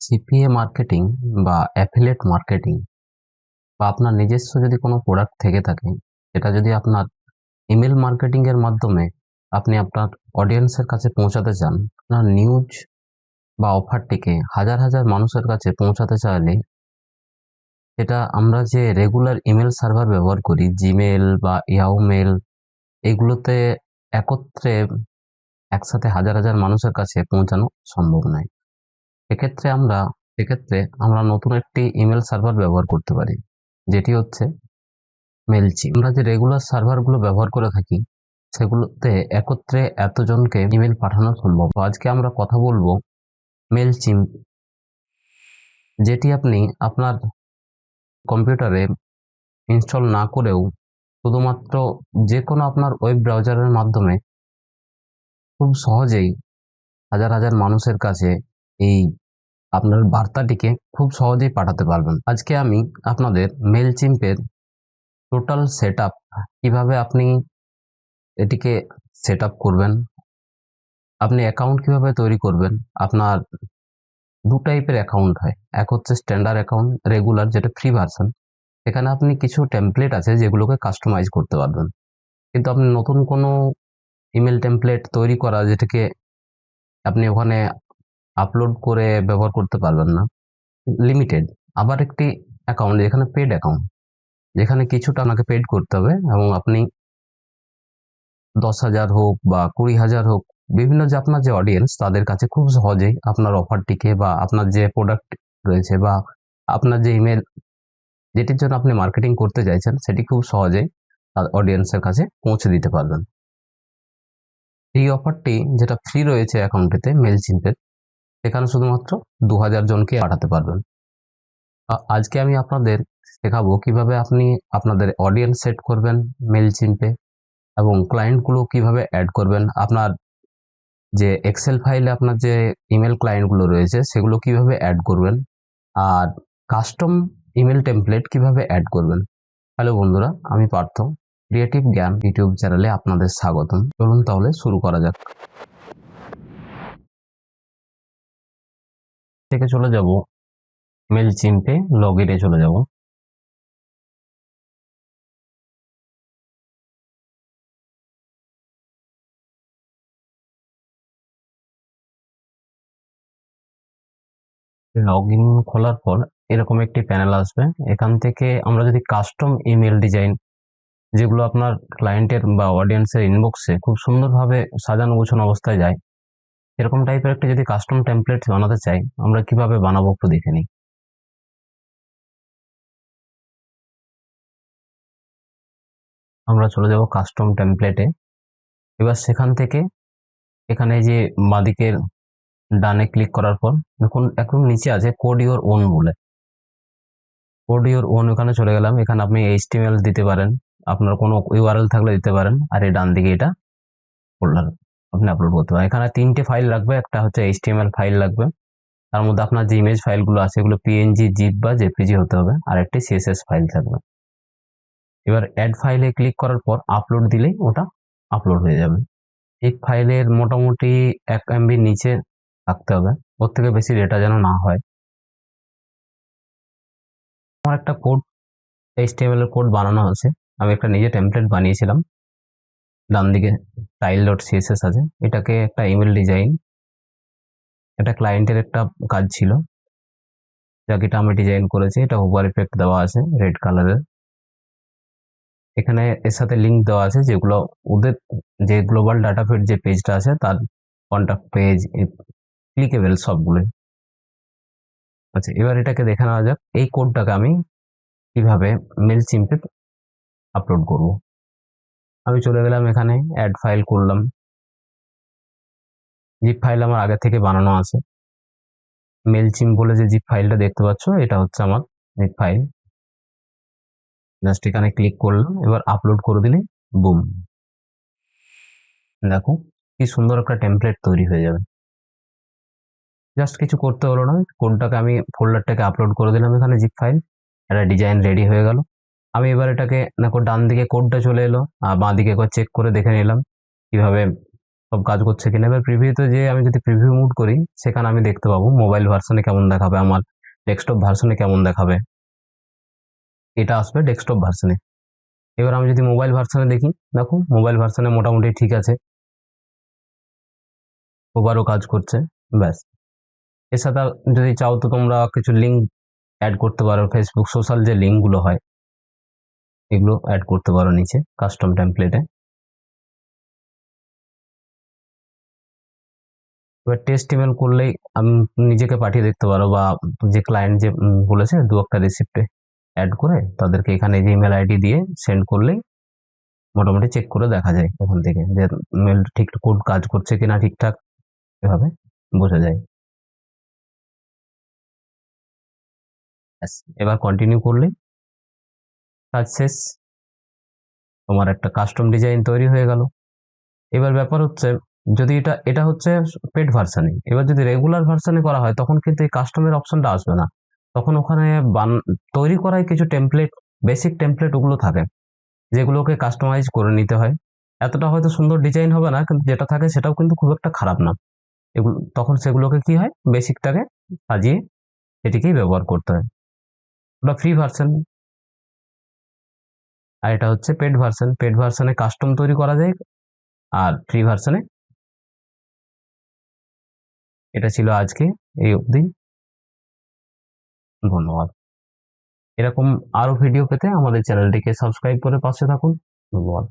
CPA marketing বা affiliate marketing বা আপনার নিজস্ব যদি কোনো প্রোডাক্ট থেকে থাকে, সেটা যদি আপনার ইমেল মার্কেটিং এর মাধ্যমে আপনি আপনার অডিয়েন্সের কাছে পৌঁছাতে চান, আপনার নিউজ বা অফারটিকে হাজার হাজার মানুষের কাছে পৌঁছাতে চাইলে সেটা আমরা যে রেগুলার ইমেল সার্ভার ব্যবহার করি, জিমেল বা ইয়াহু মেল, এগুলোতে একত্রে একসাথে হাজার হাজার মানুষের কাছে পৌঁছানো সম্ভব নয়। সেক্ষেত্রে আমরা নতুন একটি ইমেল সার্ভার ব্যবহার করতে পারি, যেটি হচ্ছে মেলচিম। আমরা যে রেগুলার সার্ভারগুলো ব্যবহার করে থাকি, সেগুলোতে একত্রে এতজনকে ইমেল পাঠানো সম্ভব। তো আজকে আমরা কথা বলবো মেলচিম, যেটি আপনি আপনার কম্পিউটারে ইনস্টল না করেও শুধুমাত্র যে কোনো আপনার ওয়েব ব্রাউজারের মাধ্যমে খুব সহজেই হাজার হাজার মানুষের কাছে এই আপনার বার্তাটিকে খুব সহজেই পাঠাতে পারবেন। আজকে আমি আপনাদের মেলচিম্পের টোটাল সেটআপ, কিভাবে আপনি এটিকে সেটআপ করবেন, আপনি অ্যাকাউন্ট কিভাবে তৈরি করবেন। আপনার দু টাইপের অ্যাকাউন্ট হয়, এক হচ্ছে স্ট্যান্ডার্ড অ্যাকাউন্ট, রেগুলার যেটা ফ্রি ভার্সন। এখানে আপনি কিছু টেমপ্লেট আছে যেগুলোকে কাস্টমাইজ করতে পারবেন, কিন্তু আপনি নতুন কোনো ইমেল টেমপ্লেট তৈরি করা যেটাকে আপনি ওখানে আপলোড করে ব্যবহার করতে পারবেন না, লিমিটেড। আবার একটি অ্যাকাউন্ট যেখানে পেড অ্যাকাউন্ট, যেখানে কিছুটা আপনাকে পেড করতে হবে এবং আপনি 10,000 হোক বা 20,000 হোক, বিভিন্ন যে আপনার যে অডিয়েন্স, তাদের কাছে খুব সহজেই আপনার অফারটিকে বা আপনার যে প্রোডাক্ট রয়েছে বা আপনার যে ইমেল যেটির জন্য আপনি মার্কেটিং করতে চাইছেন, সেটি খুব সহজেই অডিয়েন্সের কাছে পৌঁছে দিতে পারবেন। এই অফারটি যেটা ফ্রি রয়েছে অ্যাকাউন্টেতে মেলচিম্পের, সেখানে শুধুমাত্র 2,000 জনকে পাঠাতে পারবেন। আজকে আমি আপনাদের শেখাবো কিভাবে আপনি আপনাদের অডিয়েন্স সেট করবেন মেলচিম্পে এবং ক্লায়েন্টগুলো কিভাবে অ্যাড করবেন। আপনার যে এক্সেল ফাইলে আপনার যে ইমেল ক্লায়েন্টগুলো রয়েছে, সেগুলো কিভাবে অ্যাড করবেন, আর কাস্টম ইমেল টেমপ্লেট কিভাবে অ্যাড করবেন। হ্যালো বন্ধুরা, আমি পার্থ, ক্রিয়েটিভ জ্ঞান ইউটিউব চ্যানেলে আপনাদের স্বাগতম। চলুন তাহলে শুরু করা যাক। থেকে চলে যাব মেলচিম্পে, লগইনে চলে যাব। লগ ইন খোলার পর এরকম একটি প্যানেল আসবে। এখান থেকে আমরা যদি কাস্টম ইমেল ডিজাইন, যেগুলো আপনার ক্লায়েন্টের বা অডিয়েন্সের ইনবক্সে খুব সুন্দরভাবে সাজানো গোছানো অবস্থায় যায়, এরকম টাইপের একটা যদি কাস্টম টেমপ্লেট বানাতে চাই, আমরা কিভাবে বানাবো একটু দেখে নিই। আমরা চলে যাব কাস্টম টেমপ্লেটে। এবার সেখান থেকে এখানে যে বাঁদিকের ডানে ক্লিক করার পর দেখুন একদম নিচে আছে কোড ইওর ওন বলে। কোড ইওর ওন, ওখানে চলে গেলাম। এখানে আপনি এইচটিএমএল দিতে পারেন, আপনার কোনো ইউআরএল থাকলে দিতে পারেন, আর এই ডান দিকে এটা ফোল্ডার আপনি আপলোড করতে পারেন। এখানে 3টে ফাইল লাগবে, একটা হচ্ছে এইচটিএমএল ফাইল লাগবে, তার মধ্যে আপনার যে ইমেজ ফাইলগুলো আছে এগুলো পিএনজি, জিপ বা জেপিজি হতে হবে, আর একটি সিএসএস ফাইল থাকবে। এবার অ্যাড ফাইলে ক্লিক করার পর আপলোড দিলেই ওটা আপলোড হয়ে যাবে। এই ফাইলের মোটামুটি 1 MB নিচে থাকতে হবে, ওর থেকে বেশি ডেটা যেন না হয়। আমার একটা কোড, এইচটিএমএল এর কোড বানানো আছে, আমি একটা নিজে টেমপ্লেট বানিয়েছিলাম। ডান দিকে স্টাইল ডট সিএসএস আছে, এটাকে একটা ইমেল ডিজাইন, এটা ক্লায়েন্টের একটা কাজ ছিল, যাকে এটা আমি ডিজাইন করেছি। এটা ওভার ইফেক্ট দেওয়া আছে রেড কালারের। এখানে এর সাথে লিঙ্ক দেওয়া আছে, যেগুলো ওদের যে গ্লোবাল ডাটা ফিড যে পেজটা আছে, তার কন্ট্যাক্ট পেজ, ক্লিকেবল সবগুলো। আচ্ছা, এবার এটাকে দেখে নেওয়া যাক এই কোডটাকে আমি কিভাবে মেলচিম্পে আপলোড করব। আমি চলে গেলাম, এখানে অ্যাড ফাইল করলাম। জিপ ফাইল আমার আগে থেকে বানানো আছে। মেলচিম্প বলে যে জিপ ফাইলটা দেখতে পাচ্ছ, এটা হচ্ছে আমার জিপ ফাইল। জাস্ট এখানে ক্লিক করলাম, এবার আপলোড করে দিলে বুম, দেখো কি সুন্দর একটা টেমপ্লেট তৈরি হয়ে যাবে। জাস্ট কিছু করতে হলো না, কোডটাকে আমি ফোল্ডারটাকে আপলোড করে দিলাম এখানে জিপ ফাইল, একটা ডিজাইন রেডি হয়ে গেল। আমি এবার এটাকে দেখো ডান দিকে কোডটা চলে এলো, আর বাঁ দিকে একবার চেক করে দেখে নিলাম কিভাবে সব কাজ করছে কিনা। এবার প্রিভিউতে যে আমি যদি প্রিভিউ মুড করি, সেখানে আমি দেখতে পাবো মোবাইল ভার্সনে কেমন দেখাবে, আমার ডেস্কটপ ভার্সনে কেমন দেখাবে। এটা আসবে ডেস্কটপ ভার্সনে। এবার আমি যদি মোবাইল ভার্সনে দেখি, দেখো মোবাইল ভার্সনে মোটামুটি ঠিক আছে, ওভারও কাজ করছে। ব্যাস। এর সাথে যদি চাও তো তোমরা কিছু লিঙ্ক অ্যাড করতে পারো, ফেসবুক সোশ্যাল যে লিঙ্কগুলো হয় এগুলো অ্যাড করতে পারো নিচে কাস্টম টেমপ্লেটে। এবার টেস্ট ইমেল করলেই আমি নিজেকে পাঠিয়ে দেখতে পারো, বা যে ক্লায়েন্ট যে বলেছে দু একটা রিসিপ্টে অ্যাড করে তাদেরকে এখানে যে ইমেল আইডি দিয়ে সেন্ড করলেই মোটামুটি চেক করে দেখা যায় ওখান থেকে যে মেল ঠিক কোড কাজ করছে কিনা ঠিকঠাক, এভাবে বোঝা যায়। ব্যাস, এবার কন্টিনিউ করলেই কাজ শেষ, তোমার একটা কাস্টম ডিজাইন তৈরি হয়ে গেল। এবার ব্যাপার হচ্ছে, যদি এটা এটা হচ্ছে পেড ভার্সানে, এবার যদি রেগুলার ভার্সানে করা হয় তখন কিন্তু এই কাস্টমের অপশনটা আসবে না। তখন ওখানে তৈরি করায় কিছু টেমপ্লেট, বেসিক টেমপ্লেট ওগুলো থাকে, যেগুলোকে কাস্টমাইজ করে নিতে হয়। এতটা হয়তো সুন্দর ডিজাইন হবে না, কিন্তু যেটা থাকে সেটাও কিন্তু খুব একটা খারাপ না। এগুলো তখন সেগুলোকে কি হয়, বেসিকটাকে সাজিয়ে সেটিকেই ব্যবহার করতে হয়। ওটা ফ্রি ভার্সন, আর এটা হচ্ছে পেড ভার্সন। পেড ভার্সনে কাস্টম তৈরি করা যায়, আর ফ্রি ভার্সনে। এটা ছিল আজকে এই অবধি। ধন্যবাদ। এরকম আরো ভিডিও পেতে আমাদের চ্যানেলটিকে সাবস্ক্রাইব করে পাশে থাকুন। ধন্যবাদ।